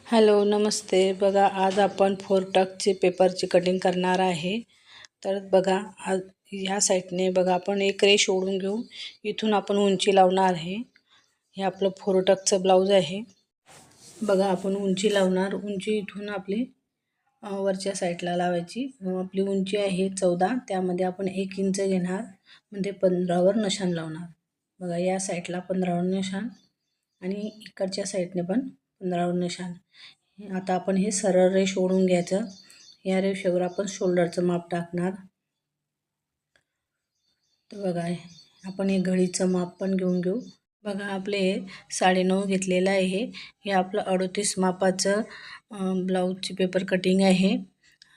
Hello नमस्ते. बघा आज आपण फोर टक्सची पेपरची कटिंग करणार आहे. तर बघा आज ह्या साईडने बघा आपण एक रेष ओढून घेऊ. इथून आपण उंची लावणार आहे. हे आपलं फोर टक्सचं ब्लाऊज आहे. बघा आपण उंची लावणार. उंची इथून आपली वरच्या साईडला लावायची. आपली उंची आहे 14. त्यामध्ये आपण 1 इंच घेणार म्हणजे 15वर निशाण लावणार. बघा या साईडला 15वर निशाण आणि इकडच्या साईडने पण 15वर निशाण. आता आपण हे सरळ रेष ओढून घ्यायचं. या रेषेवर आपण शोल्डरचं माप टाकणार. तर बघा आपण हे घडीचं माप पण घेऊन घेऊ. बघा आपले 9.5 घेतलेलं आहे. हे आपलं 38 मापाचं ब्लाऊजची पेपर कटिंग आहे.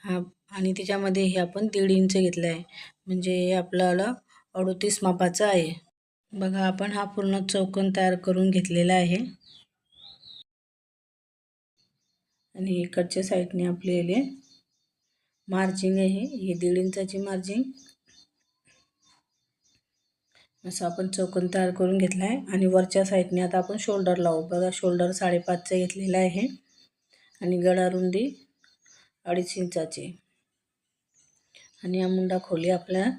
आणि त्याच्यामध्ये हे आपण 1.5 इंच घेतलं आहे, म्हणजे हे आपल्याला 38 मापाचं आहे. बघा आपण हा पूर्ण चौकोन तयार करून घेतलेला आहे. आणि इकडच्या साईडने आपल्याला मार्जिंग आहे, हे 1.5 इंचाची मार्जिंग. असं आपण चौकोन तयार करून घेतला आहे. आणि वरच्या साईडने आता आपण शोल्डर लावू. बघा शोल्डर 5.5चं घेतलेलं आहे आणि गळा रुंदी 2.5 इंचाची. आणि या मुंडा खोली आपल्या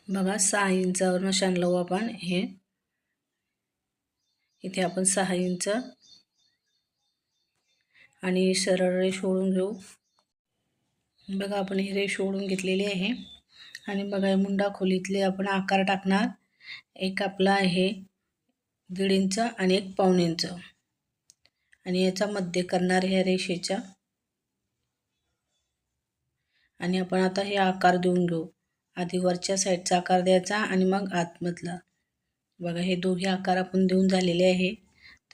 बघा 6 इंचावर निशाण लावू आपण. हे इथे आपण 6 इंच आणि सरळ रेष ओढून घेऊ. बघा आपण ही रेष ओढून घेतलेली आहे. आणि बघा मुंडा खोलीतले आपण आकार टाकणार. एक आपला आहे 1.5 इंच आणि एक 1.25 इंच. आणि याचा मध्य करणार ह्या रेषेच्या. आणि आपण आता हे आकार देऊन घेऊ. आधी वरच्या साईडचा आकार द्यायचा आणि मग आतमधला. बघा हे दोघे आकार आपण देऊन झालेले आहे.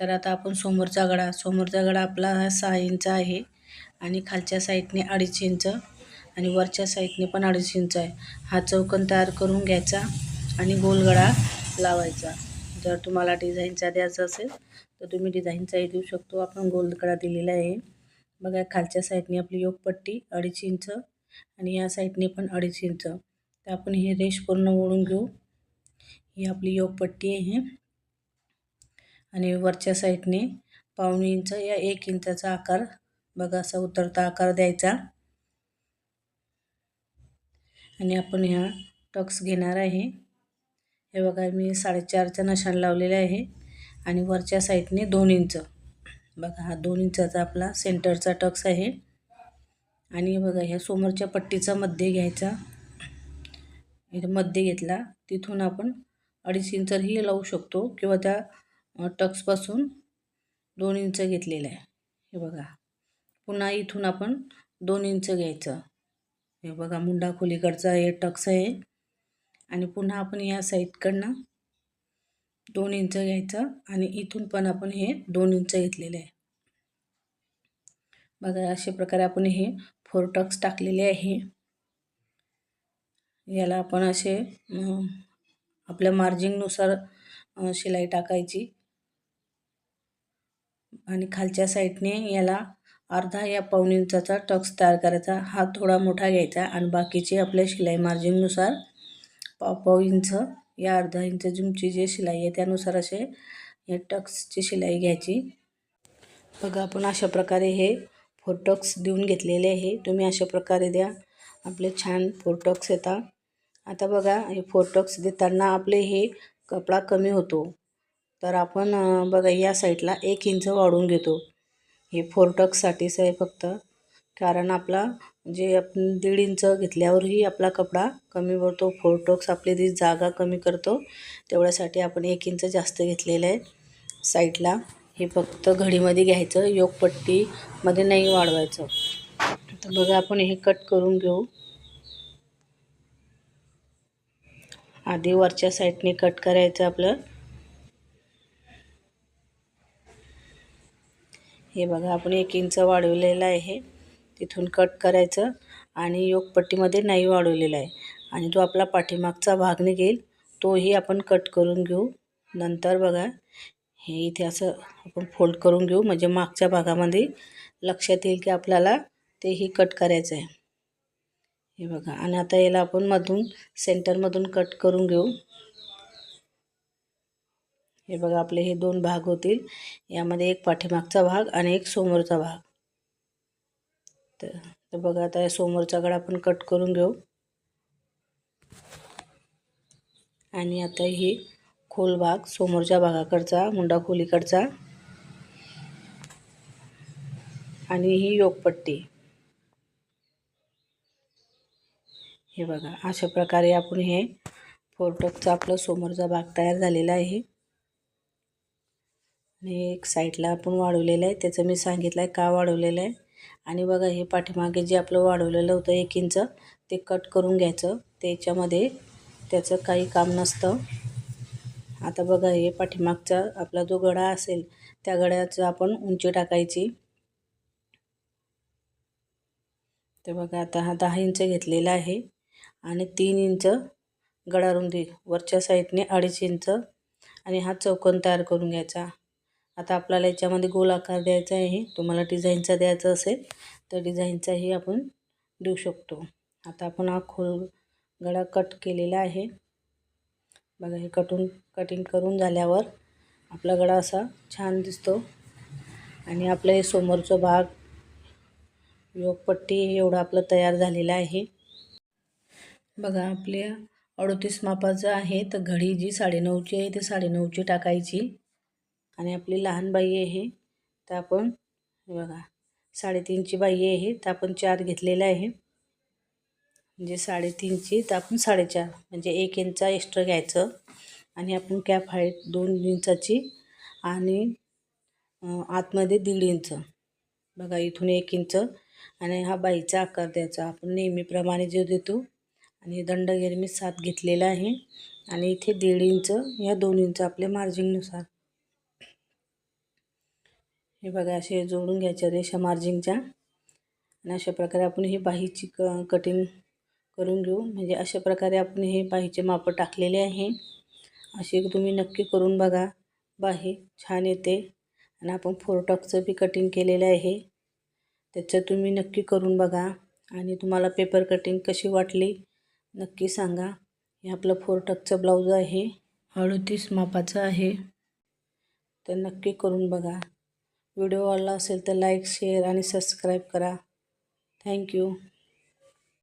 तर आता आपण समोरचा गळा आपला हा 6 इंच आहे आणि खालच्या साईडने 2.5 इंच आणि वरच्या साईडने पण 2.5 इंच आहे. हा चौकोन तयार करून घ्यायचा आणि गोल गळा लावायचा. जर तुम्हाला डिझाईनचा द्यायचा असेल तर तुम्ही डिझाईनचाही देऊ शकतो. आपण गोल गळा दिलेला आहे. बघा खालच्या साईडने आपली योकपट्टी 2.5 इंच आणि या साईडने पण 2.5 इंच. तर आपण ही रेष पूर्ण ओढून घेऊ. ही आपली योकपट्टी आहे आणि वरच्या साईडने 1.25 इंच या 1 इंचाचा आकार बघा असा उतरता आकार द्यायचा. आणि आपण ह्या टक्स घेणार आहे. हे बघा मी 4.5चा निशाण लावलेला आहे आणि वरच्या साईडने 2 इंच. बघा हा 2 इंचाचा आपला सेंटरचा टक्स आहे. आणि बघा ह्या समोरच्या पट्टीचा मध्य घ्यायचा. इथे मध्य घेतला, तिथून आपण 2.5 इंचही लावू शकतो किंवा त्या टक्सपासून 2 इंच घेतलेला आहे. हे बघा पुन्हा इथून आपण 2 इंच घ्यायचं. हे बघा मुंडा खोलीकडचा हे टक्स आहे आणि पुन्हा आपण या साईडकडनं 2 इंच घ्यायचं आणि इथून पण आपण हे 2 इंच घेतलेले आहे. बघा अशा प्रकारे आपण हे 4 टक्स टाकलेले आहे. याला आपण असे आपल्या मार्जिंगनुसार शिलाई टाकायची आणि खालच्या साईडने याला अर्धा या 1.25 इंचाचा टक्स तयार करायचा. हा थोडा मोठा घ्यायचा आणि बाकीचे आपल्या शिलाई मार्जिंगनुसार 1.25 इंच या अर्धा इंच तुमची जी शिलाई आहे त्यानुसार असे हे टक्सची शिलाई घ्यायची. बघा आपण अशा प्रकारे हे 4 टक्स देऊन घेतलेले आहे. तुम्ही अशा प्रकारे द्या, आपले छान 4 टक्स येतात. आता बघा हे 4 टक्स देताना आपले हे कपडा कमी होतो, तर आपण बघा या साईडला 1 इंच वाढवून घेतो. हे 4 टक्ससाठीच आहे फक्त, कारण आपला जे आपण 1.5 इंच घेतल्यावरही आपला कपडा कमी पडतो. 4 टक्स आपली ती जागा कमी करतो, तेवढ्यासाठी आपण 1 इंच जास्त घेतलेलं आहे साईडला. हे फक्त घडीमध्ये घ्यायचं, योकपट्टीमध्ये नाही वाढवायचं. तर बघा आपण हे कट करून घेऊ. आधी वरच्या साईडने कट करायचं आपलं. हे बघा आपण 1 इंच वाढवलेलं आहे, तिथून कट करायचं आणि योकपट्टीमध्ये नाही वाढवलेला आहे. आणि जो आपला पाठीमागचा भाग निघेल तोही आपण कट करून घेऊ. नंतर बघा हे इथे असं आपण फोल्ड करून घेऊ, म्हणजे मागच्या भागामध्ये लक्षात येईल की आपल्याला तेही कट करायचं आहे. हे बघा आणि आता याला आपण सेंटरमधून कट करून घेऊ. हे बघा आपले हे 2 भाग होतील. यामध्ये एक पाठीमागचा भाग आणि एक समोरचा भाग. तर बघा आता समोरचा गळा आपण कट करून घेऊ. आणि आता ही खोल भाग समोरच्या भागाकडचा, मुंडा खोलीकडचा आणि ही योकपट्टी. हे बघा अशा प्रकारे आपण हे फोरटक्सचा आपला समोरचा भाग तयार झालेला आहे. आणि एक साईडला आपण वाढवलेलं आहे, त्याचं मी सांगितलं आहे का वाढवलेलं आहे. आणि बघा हे पाठीमागे जे आपलं वाढवलेलं होतं 1 इंच ते कट करून घ्यायचं. त्याच्यामध्ये त्याचं काही काम नसतं. आता बघा हे पाठीमागचा आपला जो गळा असेल त्या गळ्याचं आपण उंची टाकायची. तर बघा आता हा 10 इंच घेतलेला आहे आणि 3 इंच गळा रुंदी वरच्या साईडने 2.5 इंच आणि हा चौकोन तयार करून घ्यायचा. आता आपल्याला याच्यामध्ये गोल आकार द्यायचा आहे. तुम्हाला डिझाईनचा द्यायचा असेल तर डिझाईनचाही आपण देऊ शकतो. आता आपण हा खोल गळा कट केलेला आहे. बघा हे कटिंग करून झाल्यावर आपला गळा असा छान दिसतो. आणि आपलं हे समोरचा भाग योकपट्टी एवढं आपलं तयार झालेलं आहे. बघा आपल्या 38 मापाचं आहे. तर घडी जी 9.5ची आहे ते 9.5ची टाकायची. आणि आपली लहान बाई आहे तर आपण बघा 3.5ची बाई आहे तर आपण 4 घेतलेला आहे. म्हणजे 3.5ची तर आपण 4.5 म्हणजे 1 इंच एक्स्ट्रा घ्यायचं. आणि आपण कॅप हाईट 2 इंचाची आणि आतमध्ये 1.5 इंच. बघा इथून 1 इंच आणि हा बाईचा आकार द्यायचा आपण नेहमीप्रमाणे जो देतो. आणि दंडगेर मी 7 घेतलेला आहे आणि इथे 1.5 इंच या 2 इंच आपल्या मार्जिननुसार. हे बघा असे जोडून घ्यायच्या रेषा मार्जिनच्या. आणि अशा प्रकारे आपण ही बाहीची कटिंग करून घेऊ. म्हणजे अशा प्रकारे आपण हे बाहीचे माप टाकलेले आहे. असे तुम्ही नक्की करून बघा. बाही छान येते. आणि आपण फोरटक्सचं बी कटिंग केलेलं आहे, त्याचं तुम्ही नक्की करून बघा. आणि तुम्हाला पेपर कटिंग कशी वाटली नक्की सांगा. हे आपलं फोरटक्सचं ब्लाऊज आहे, 38 मापाचं आहे. तर नक्की करून बघा. व्हिडिओ आवडला असेल तर लाईक, शेअर आणि सबस्क्राईब करा. थँक्यू.